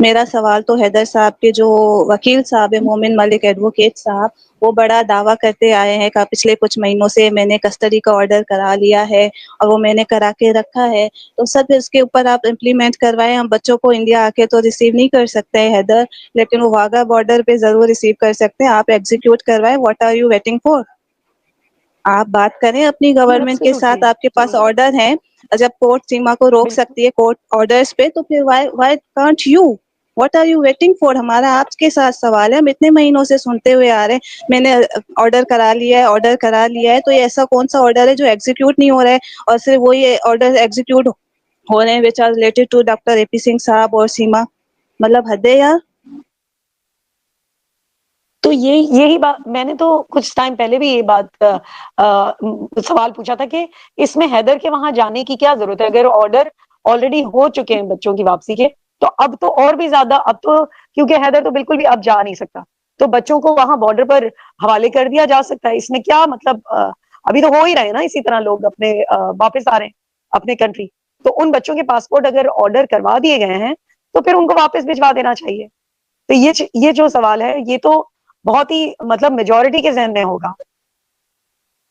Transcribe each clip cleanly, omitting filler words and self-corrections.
मेरा सवाल तो हैदर साहब के जो वकील साहब है, मोमिन मलिक एडवोकेट साहब, वो बड़ा दावा करते आए हैं कि पिछले कुछ महीनों से मैंने कस्टडी का ऑर्डर करा लिया है और वो मैंने करा के रखा है। तो सर फिर इसके ऊपर आप इम्प्लीमेंट करवाएं। हम बच्चों को इंडिया आके तो रिसीव नहीं कर सकते हैं हैदर, लेकिन वो वाघा बॉर्डर पे जरूर रिसीव कर सकते हैं। आप एग्जीक्यूट करवाएं। What are you waiting for? आप बात करें अपनी गवर्नमेंट के साथ, एब्सोल्युटली। आपके पास ऑर्डर है। जब कोर्ट सीमा को रोक बिल्कुल। सकती है कोर्ट ऑर्डर्स पे, तो फिर why why can't you? What are you waiting for? हमारा आपके साथ सवाल है। हम इतने महीनों से सुनते हुए आ रहे हैं, मैंने ऑर्डर करा लिया है, ऑर्डर करा लिया है। तो ये ऐसा कौन सा ऑर्डर है जो एग्जीक्यूट नहीं हो रहा है? और सिर्फ वो ये ऑर्डर एग्जीक्यूट हो रहे हैं which are related to doctor AP Singh साहब और सीमा। मतलब हद है यार। तो यही बात मैंने तो कुछ टाइम पहले भी ये बात सवाल पूछा था कि इसमें हैदर के वहां जाने की क्या जरूरत है, अगर ऑर्डर ऑलरेडी हो चुके हैं बच्चों की वापसी के, तो अब तो और भी ज्यादा, अब तो क्योंकि हैदर तो बिल्कुल भी अब जा नहीं सकता, तो बच्चों को वहां बॉर्डर पर हवाले कर दिया जा सकता है। इसमें क्या मतलब, अभी तो हो ही रहे हैं ना, इसी तरह लोग अपने वापस आ रहे हैं अपने कंट्री। तो उन बच्चों के पासपोर्ट अगर ऑर्डर करवा दिए गए हैं तो फिर उनको वापस भिजवा देना चाहिए। तो ये जो सवाल है, ये तो बहुत ही मतलब मेजोरिटी के जहन में होगा।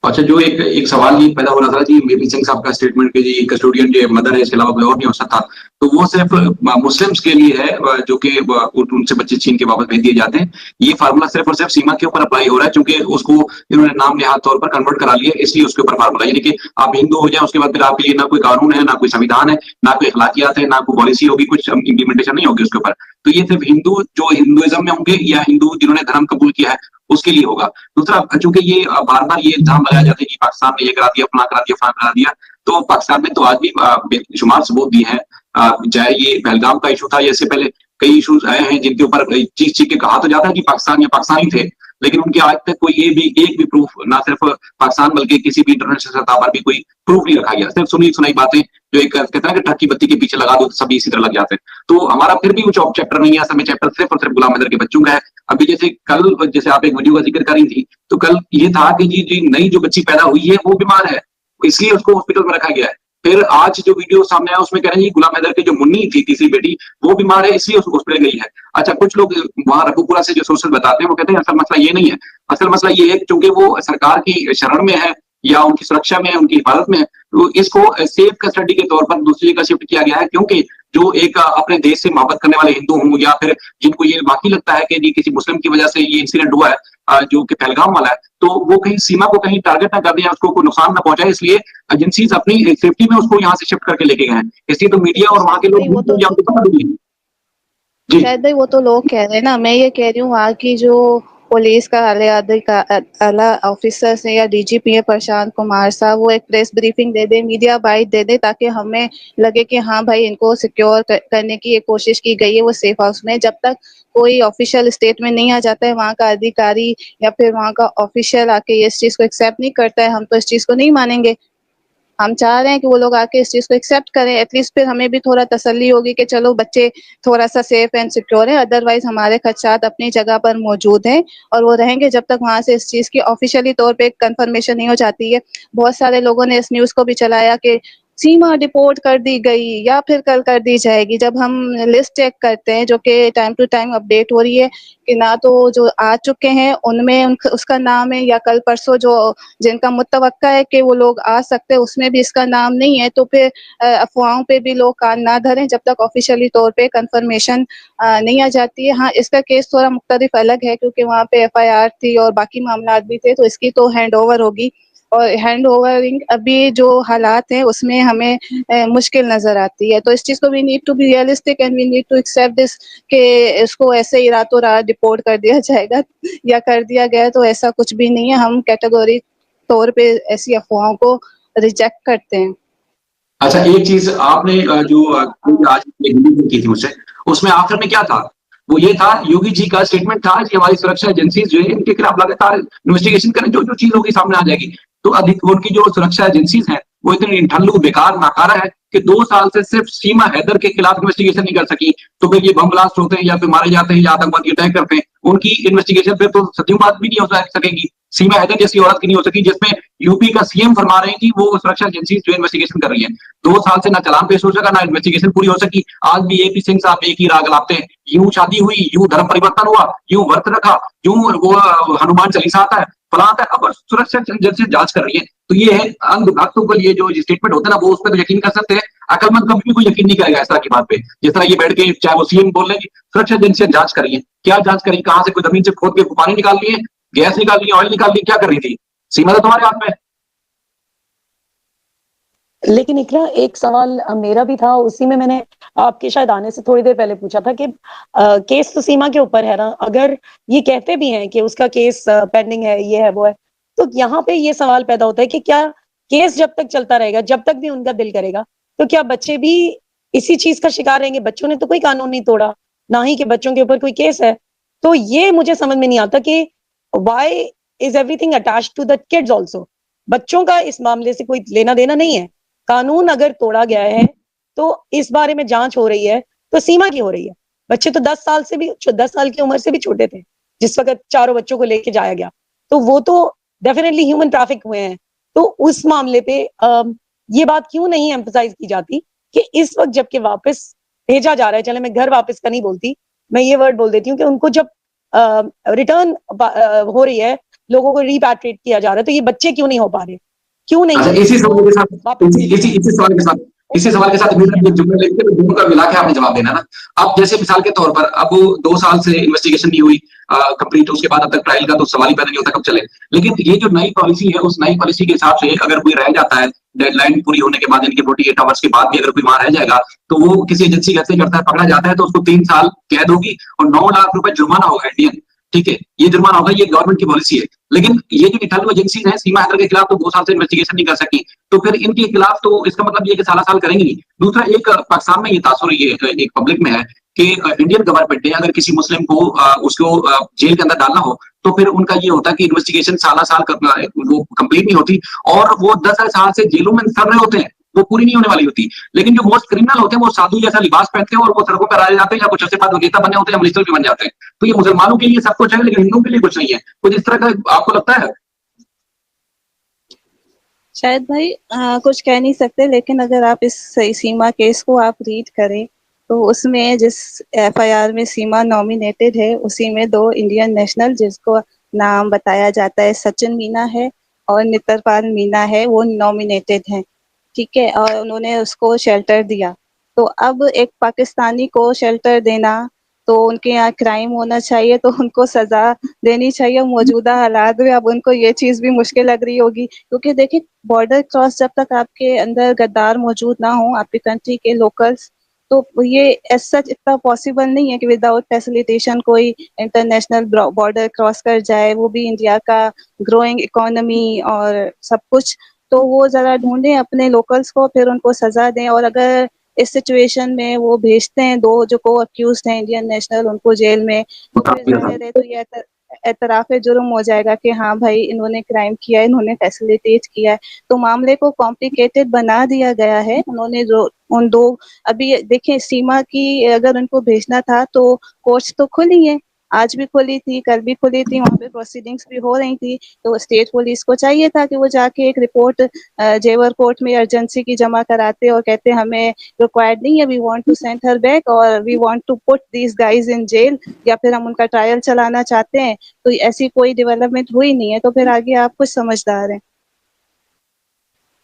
अच्छा, जो एक एक सवाल ये पैदा हो रहा था जी, मेपी सिंह साहब का स्टेटमेंट कि जी कस्टोडियन जो मदर है, इसके अलावा कोई और नहीं हो सकता, तो वो सिर्फ मुस्लिम्स के लिए है, जो कि उनसे बच्चे छीन के वापस भेज दिए जाते हैं। ये फार्मूला सिर्फ और सिर्फ सीमा के ऊपर अप्लाई हो रहा है, क्योंकि उसको इन्होंने नाम नेहाद तौर पर कन्वर्ट करा लिया, इसलिए उसके ऊपर फार्मूला, यानी कि आप हिंदू हो जाए उसके बाद फिर आपके लिए ना कोई कानून है, ना कोई संविधान है, ना कोई अखलाकियात है, ना कोई पॉलिसी होगी, कुछ इम्प्लीमेंटेशन नहीं होगी उसके ऊपर। तो ये सिर्फ हिंदू जो हिंदुइज्म में होंगे या हिंदू जिन्होंने धर्म कबूल किया है उसके लिए होगा। दूसरा, चूंकि ये बार बार ये इल्जाम लगाया जाता है कि पाकिस्तान ने ये करा दिया, फलां करा दिया, फलां करा दिया, तो पाकिस्तान में तो आज भी बेशुमार सबूत दिए हैं। चाहे ये पहलगाम का इशू था, या इससे पहले कई इशूज आए हैं जिनके ऊपर चीख चीख के कहा तो जाता है कि पाकिस्तान या पाकिस्तानी थे, लेकिन उनके आज तक कोई एक भी प्रूफ, ना सिर्फ पाकिस्तान बल्कि किसी भी इंटरनेशनल सतह पर भी कोई प्रूफ नहीं रखा गया। सिर्फ सुनी सुनाई बातें, जो एक कहते हैं ना कि ट्रक की बत्ती के पीछे लगा दो तो सभी इसी तरह लग जाते हैं। तो हमारा फिर भी वो चैप्टर नहीं है, असल में चैप्टर सिर्फ और सिर्फ गुलाम हैदर के बच्चों का है। अभी जैसे आप एक वीडियो का जिक्र कर रही थी, तो कल ये था कि जी नई जो बच्ची पैदा हुई है वो बीमार है, इसलिए उसको हॉस्पिटल में रखा गया है। फिर आज जो वीडियो सामने आया उसमें कह रहे हैं गुलाम हैदर की जो मुन्नी थी, तीसरी बेटी, वो बीमार है, इसलिए उसको हॉस्पिटल गई है। अच्छा, कुछ लोग वहां रघुपुरा से जो सोर्सेज बताते हैं वो कहते हैं असल मसला ये नहीं है। असल मसला ये है कि चूंकि वो सरकार की शरण में है या उनकी सुरक्षा में है, उनकी हिफाजत में है, तो इसको सेफ कस्टडी के तौर पर दूसरी जगह शिफ्ट किया गया है, क्योंकि जो एक अपने देश से मोहब्बत करने वाले हिंदू हों, या फिर जिनको ये बाकी लगता है कि जी किसी मुस्लिम की वजह से ये इंसिडेंट हुआ है, जो कि पहलगाम वाला है, तो वो कहीं सीमा को कहीं टारगेट ना कर दें, उसको कोई नुकसान ना पहुंचाए, इसलिए एजेंसीज अपनी सेफ्टी में उसको यहाँ से शिफ्ट करके लेके गए हैं। इसलिए तो मीडिया और वहां के लोग जी। शायद भाई वो तो लोग कह रहे हैं ना, मैं ये कह रही हूँ वहाँ की जो पुलिस का आला ऑफिसर्स है या डीजीपी है प्रशांत कुमार साहब, वो एक प्रेस ब्रीफिंग दे दे, मीडिया बाइट दे दे, ताकि हमें लगे कि हाँ भाई इनको सिक्योर करने की एक कोशिश की गई है वो सेफ हाउस में। जब तक कोई ऑफिशियल स्टेटमेंट नहीं आ जाता है वहाँ का अधिकारी या फिर वहाँ का ऑफिशियल आके ये इस चीज को एक्सेप्ट नहीं करता है, हम तो इस चीज को नहीं मानेंगे। हम चाह रहे हैं कि वो लोग आके इस चीज को एक्सेप्ट करें, एटलीस्ट फिर हमें भी थोड़ा तसल्ली होगी कि चलो बच्चे थोड़ा सा सेफ एंड सिक्योर है। अदरवाइज हमारे खदशात अपनी जगह पर मौजूद हैं और वो रहेंगे जब तक वहां से इस चीज की ऑफिशियली तौर पे कंफर्मेशन नहीं हो जाती है। बहुत सारे लोगों ने इस न्यूज को भी चलाया कि सीमा डिपोर्ट कर दी गई या फिर कल कर दी जाएगी। जब हम लिस्ट चेक करते हैं जो कि टाइम टू टाइम अपडेट हो रही है कि ना तो जो आ चुके हैं उनमें उसका नाम है, या कल परसों जो जिनका मुतवक्का है कि वो लोग आ सकते हैं उसमें भी इसका नाम नहीं है, तो फिर अफवाहों पे भी लोग कान ना धरें जब तक ऑफिशियली तौर पे कंफर्मेशन नहीं आ जाती है। हाँ, इसका केस थोड़ा मुख्तलिफ अलग है क्योंकि वहाँ पे एफआईआर थी और बाकी मामला भी थे, तो इसकी तो हैंड ओवर होगी, और हैंड ओवरिंग अभी जो हालात हैं उसमें हमें मुश्किल नजर आती है। तो इस चीज को we need to be realistic and we need to accept this कि इसको ऐसे ही रातों रात डिपोर्ट कर दिया जाएगा या कर दिया गया, तो ऐसा कुछ भी नहीं है। हम कैटेगरी तौर पे ऐसी अफवाहों को रिजेक्ट करते हैं। अच्छा, एक चीज आपने जो आज की थी मुझसे, उसमें आखिर में क्या था, वो ये था, योगी जी का स्टेटमेंट था कि हमारी सुरक्षा एजेंसी जो है इनके खिलाफ लगातार इन्वेस्टिगेशन करें, जो जो चीज होगी सामने आ जाएगी। तो अधिक उनकी जो सुरक्षा एजेंसीज हैं वो इतनी ठल्लू बेकार नाकारा है कि 2 साल से सिर्फ सीमा हैदर के खिलाफ इन्वेस्टिगेशन नहीं कर सकी। तो फिर ये बम ब्लास्ट होते हैं या फिर मारे जाते हैं या आतंकवादी अटैक करते हैं, उनकी इन्वेस्टिगेशन फिर तो सदियों बाद भी नहीं हो सकेगी। सीमा हैदर जैसी औरत की नहीं हो सकी, जिसमें यूपी का सीएम फरमा रही थी वो सुरक्षा एजेंसी जो इन्वेस्टिगेशन कर रही है। 2 साल से ना चालान पेश हो सका, ना इन्वेस्टिगेशन पूरी हो सकी। आज भी एपी सिंह साहब एक ही राग लाते हैं, यूं शादी हुई, यूं धर्म परिवर्तन हुआ, यूं व्रत रखा, यूं वो हनुमान चालीसा आता है, फला आता है। अब सुरक्षा एजेंसी जांच कर रही है। तो ये है अंग विभागों को ये जो स्टेटमेंट होता है ना, वो उस पर तो यकीन कर सकते हैं। अकलमंद कभी भी कोई यकीन नहीं करेगा इस तरह की बात पे। जिस तरह ये बैठ के चाहे वो सीएम बोल रहे हैं, सुरक्षा एजेंसियां जांच कर रही है। क्या जांच करी? कहां से कोई जमीन से खोद के पानी निकाल लिए, गैस निकाल ली, ऑयल निकाल ली, क्या कर रही थी? सीमा तो तुम्हारे हाथ में। लेकिन इकरा, एक सवाल मेरा भी था, उसी में मैंने आपके शायद आने से थोड़ी देर पहले पूछा था कि केस तो सीमा के ऊपर है ना, अगर ये कहते भी हैं कि उसका केस पेंडिंग है, ये है वो है, तो यहाँ पे ये सवाल पैदा होता है कि क्या केस जब तक चलता रहेगा, जब तक भी उनका दिल करेगा, तो क्या बच्चे भी इसी चीज का शिकार रहेंगे? बच्चों ने तो कोई कानून नहीं तोड़ा, ना ही कि बच्चों के ऊपर कोई केस है। तो ये मुझे समझ में नहीं आता कि why is everything attached to the kids also. बच्चों का इस मामले से कोई लेना देना नहीं है। कानून अगर तोड़ा गया है तो इस बारे में जांच हो रही है, तो सीमा की हो रही है। बच्चे तो 10 साल की उम्र से भी छोटे थे जिस वक्त चारों बच्चों को लेके जाया गया, तो वो तो डेफिनेटली ह्यूमन ट्रैफिक हुए हैं। तो उस मामले पे ये बात क्यों नहीं एम्फसाइज की जाती कि इस वक्त जबकि वापस भेजा जा रहा है, चले मैं घर वापस का नहीं बोलती, मैं ये वर्ड बोल देती हूँ कि उनको जब रिटर्न हो रही है, लोगों को रिपैट्रिएट किया जा रहा है, तो ये बच्चे क्यों नहीं हो पा रहे? क्यों नहीं? अच्छा, इसी सवाल के साथ मेरा एक जुमला लेके दोनों का मिला के आपने जवाब देना ना। अब जैसे मिसाल के तौर पर अब 2 साल से इन्वेस्टिगेशन नहीं हुई कंप्लीट, उसके बाद अब तक ट्रायल का तो सवाल ही पैदा नहीं होता कब चले। लेकिन ये जो नई पॉलिसी है, उस नई पॉलिसी के हिसाब से अगर कोई रह जाता है डेडलाइन पूरी होने के बाद, इनके 48 आवर्स के बाद भी अगर कोई वहां रह जाएगा, तो वो किसी एजेंसी कैसे करता है, पकड़ा जाता है तो उसको 3 साल कैद होगी और 9 लाख रुपए जुर्माना होगा इंडियन। ठीक है, ये जुर्माना होगा, ये गवर्नमेंट की पॉलिसी है। लेकिन ये जो 98 एजेंसी है सीमा हैदर के खिलाफ तो 2 साल से इन्वेस्टिगेशन नहीं कर सकी, तो फिर इनके खिलाफ तो इसका मतलब ये कि साला साल करेंगे नहीं। दूसरा, एक पाकिस्तान में ये तासुर ये एक पब्लिक में है कि इंडियन गवर्नमेंट ने अगर किसी मुस्लिम को उसको जेल के अंदर डालना हो, तो फिर उनका ये होता है कि इन्वेस्टिगेशन साला साल वो कंप्लीट नहीं होती और वो 10 साल से जेलों में सड़ रहे होते हैं, वो पूरी नहीं होने वाली होती। लेकिन जो मोस्ट क्रिमिनल होते हैं वो साधु जैसा लिबास पहनते हैं और वो सड़कों पर आ जाते हैं, या कुछ ऐसे बाद नेता बने होते हैं, मिनिस्टर भी बन जाते हैं। तो ये मुसलमानों के लिए सब कुछ है, लेकिन हिंदुओं के लिए कुछ नहीं है। कुछ इस तरह का आपको लगता है? शायद भाई कुछ कह नहीं सकते, लेकिन अगर आप इस सीमा केस को आप रीड करें तो उसमें जिस एफआईआर में सीमा नॉमिनेटेड है, उसी में 2 इंडियन नेशनल जिसको नाम बताया जाता है सचिन मीना है और नितरपाल मीना है, वो नॉमिनेटेड हैं। ठीक है, और उन्होंने उसको शेल्टर दिया। तो अब एक पाकिस्तानी को शेल्टर देना, तो उनके यहाँ क्राइम होना चाहिए, तो उनको सजा देनी चाहिए मौजूदा हालात में। अब उनको ये चीज भी मुश्किल लग रही होगी, क्योंकि देखिए बॉर्डर क्रॉस जब तक आपके अंदर गद्दार मौजूद ना हो, आपकी कंट्री के लोकल्स, तो ये एज सच इतना पॉसिबल नहीं है कि विदाउट फैसिलिटेशन कोई इंटरनेशनल बॉर्डर क्रॉस कर जाए, वो भी इंडिया का ग्रोइंग इकोनॉमी और सब कुछ। तो वो जरा ढूंढें अपने लोकल्स को, फिर उनको सजा दें। और अगर इस सिचुएशन में वो भेजते हैं 2 जो को अक्यूज्ड हैं इंडियन नेशनल, उनको जेल में, तो फिर जाहिर है तो ये एतराफ़े जुर्म हो जाएगा कि हाँ भाई इन्होंने क्राइम किया है, इन्होंने फैसिलिटेट किया है। तो मामले को कॉम्प्लिकेटेड बना दिया गया है उन्होंने। जो उन 2 अभी देखें सीमा की अगर उनको भेजना था तो कोर्ट्स तो खुली हैं, आज भी खुली थी, कल भी खुली थी, वहाँ पे प्रोसीडिंग्स भी हो रही थी। तो स्टेट पुलिस को चाहिए था कि वो जाके एक रिपोर्ट जेवर कोर्ट में अर्जेंसी की जमा कराते और कहते हमें रिक्वायर्ड नहीं है, we want to send her back और we want to put these guys in jail, या फिर हम उनका ट्रायल चलाना चाहते हैं। तो ऐसी कोई डेवलपमेंट हुई नहीं है, तो फिर आगे आप कुछ समझदार हैं।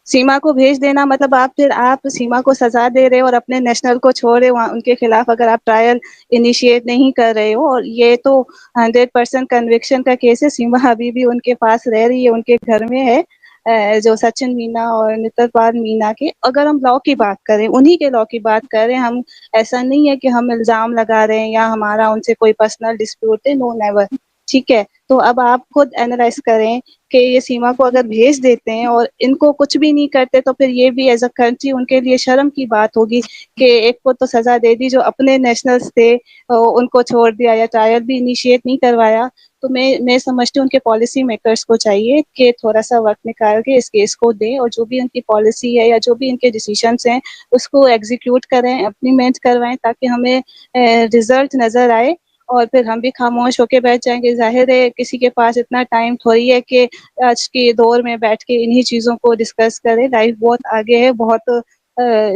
सीमा को भेज देना मतलब आप सीमा को सजा दे रहे हो और अपने नेशनल को छोड़ रहे हो, उनके खिलाफ अगर आप ट्रायल इनिशिएट नहीं कर रहे हो। और ये तो 100% कन्विक्शन का केस है। सीमा अभी भी उनके पास रह रही है, उनके घर में है, जो सचिन मीना और नितरपाल मीना के। अगर हम लॉ की बात करें, उन्हीं के लॉ की बात करें, हम ऐसा नहीं है कि हम इल्जाम लगा रहे हैं या हमारा उनसे कोई पर्सनल डिस्प्यूट है, नो नेवर। ठीक है, तो अब आप खुद एनालाइज करें कि ये सीमा को अगर भेज देते हैं और इनको कुछ भी नहीं करते, तो फिर ये भी एज अ कंट्री उनके लिए शर्म की बात होगी कि एक को तो सजा दे दी जो अपने नेशनल्स थे, उनको छोड़ दिया या ट्रायल भी इनिशिएट नहीं करवाया। तो मैं समझती हूँ उनके पॉलिसी मेकर्स को चाहिए कि थोड़ा सा वक्त निकाल के इस केस को दें और जो भी उनकी पॉलिसी है या जो भी इनके डिसीजंस हैं उसको एग्जीक्यूट करें, इम्प्लीमेंट करवाएं, ताकि हमें रिजल्ट नजर आए और फिर हम भी खामोश होके बैठ जाएँगे। ज़ाहिर है किसी के पास इतना टाइम थोड़ी है कि आज के दौर में बैठ के इन्हीं चीज़ों को डिस्कस करें। लाइफ़ बहुत आगे है, बहुत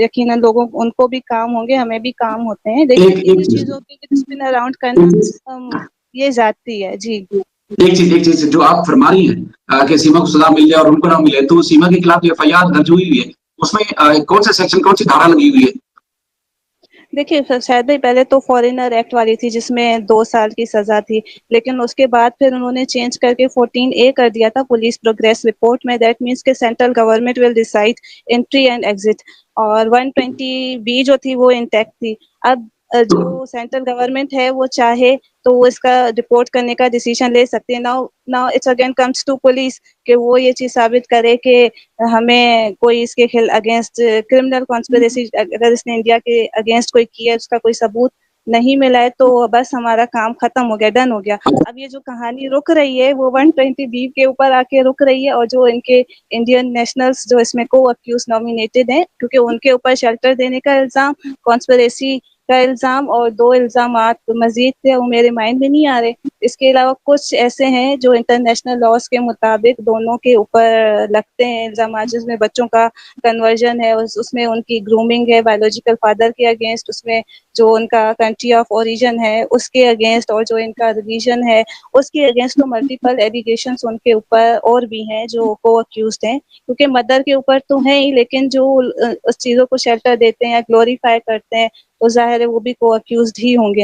यकीनन लोगों उनको भी काम होंगे, हमें भी काम होते हैं, लेकिन एक इन्हीं चीज चीज़ों के स्पिन अराउंड करना ये ज़्यादती है। जी। एक चीज जो आप फरमा रही हैं कि सीमा को सजा मिल जाए और उनको ना मिले, तो सीमा के खिलाफ जो एफआईआर दर्ज हुई है उसमें कौन सा सेक्शन, कौन सी धारा लगी हुई है? देखिए, शायद ही पहले तो फॉरेनर एक्ट वाली थी जिसमें 2 साल की सज़ा थी, लेकिन उसके बाद फिर उन्होंने चेंज करके 14 ए कर दिया था पुलिस प्रोग्रेस रिपोर्ट में। दैट मीन्स कि central government will decide entry and exit, और 120 बी जो थी वो इंटैक्ट थी। अब जो सेंट्रल गवर्नमेंट है वो चाहे तो वो इसका रिपोर्ट करने का डिसीजन ले सकती है। Now now it's again comes to police कि वो ये चीज़ साबित करे कि हमें कोई इसके अगेंस्ट क्रिमिनल कॉन्स्पिरेसी अगर इसने इंडिया के अगेंस्ट कोई किया है, उसका कोई सबूत नहीं मिला है, तो बस हमारा काम खत्म हो गया, डन हो गया। अब ये जो कहानी रुक रही है वो 120 बी के ऊपर आके रुक रही है, और जो इनके इंडियन नेशनल्स जो इसमें को अक्यूज नॉमिनेटेड हैं, क्योंकि उनके ऊपर शेल्टर देने का इल्ज़ाम, कॉन्स्पिरेसी का इल्ज़ाम और 2 इल्ज़ामात मज़ीद थे, वो मेरे माइंड में नहीं आ रहे। इसके अलावा कुछ ऐसे हैं जो इंटरनेशनल लॉज़ के मुताबिक दोनों के ऊपर लगते हैं इल्ज़ामात, जिसमें बच्चों का कन्वर्जन है, उसमें उनकी ग्रूमिंग है बायोलॉजिकल फादर के अगेंस्ट, उसमें जो उनका कंट्री ऑफ ओरिजिन है उसके अगेंस्ट, और जो इनका रिलीजन है उसके अगेंस्ट, तो मल्टीपल एलिगेशंस उनके ऊपर और भी हैं जो को अक्यूज्ड हैं। क्योंकि मदर के ऊपर तो हैं ही, लेकिन जो उस चीज़ों को शेल्टर देते हैं या ग्लोरीफाई करते हैं, तो ज़ाहिर है वो भी को अक्यूज्ड ही होंगे।